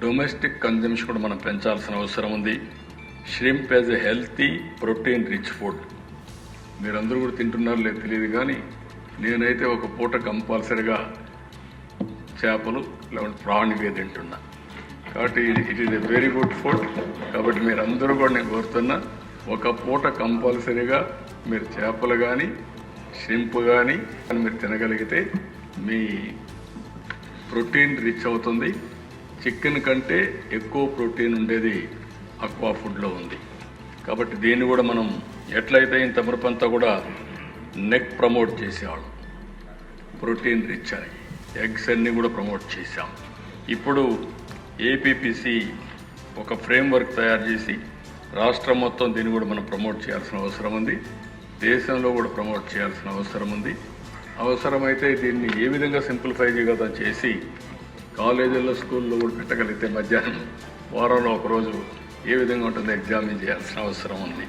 Domestic consumption కూడా మనం పెంచాల్సిన అవసరం ఉంది. Shrimp as a healthy protein rich food. మీరందరూ కూడా తింటున్నారో లేదు తెలియదు, కానీ నేనైతే ఒక పూట కంపల్సరిగా చేపలు లేకుంటే ప్రాన్ ఇవే తింటున్నా. కాబట్టి it is a very good food. కాబట్టి మీరందరూ కూడా నేను కోరుతున్నా, ఒక పూట కంపల్సరీగా మీరు చేపలు కానీ ష్రింప్ కానీ మీరు తినగలిగితే మీ ప్రోటీన్ రిచ్ అవుతుంది. చికెన్ కంటే ఎక్కువ ప్రోటీన్ ఉండేది అక్వా ఫుడ్లో ఉంది. కాబట్టి దీన్ని కూడా మనం ఎట్లయితే ఇంత మునుపంతా కూడా నెక్ ప్రమోట్ చేసేవాడు, ప్రోటీన్ రిచ్ అని ఎగ్స్ అన్నీ కూడా ప్రమోట్ చేశాం. ఇప్పుడు ఏపీపీసీ ఒక ఫ్రేమ్వర్క్ తయారు చేసి రాష్ట్రం మొత్తం దీన్ని కూడా మనం ప్రమోట్ చేయాల్సిన అవసరం ఉంది. దేశంలో కూడా ప్రమోట్ చేయాల్సిన అవసరం ఉంది. అవసరమైతే దీన్ని ఏ విధంగా సింప్లిఫై చేయగలదో చేసి కాలేజీల్లో స్కూల్లో కూడా పెట్టగలిగితే మధ్యాహ్నం వారంలో ఒకరోజు ఏ విధంగా ఉంటుందో ఎగ్జామిన్ చేయాల్సిన అవసరం ఉంది.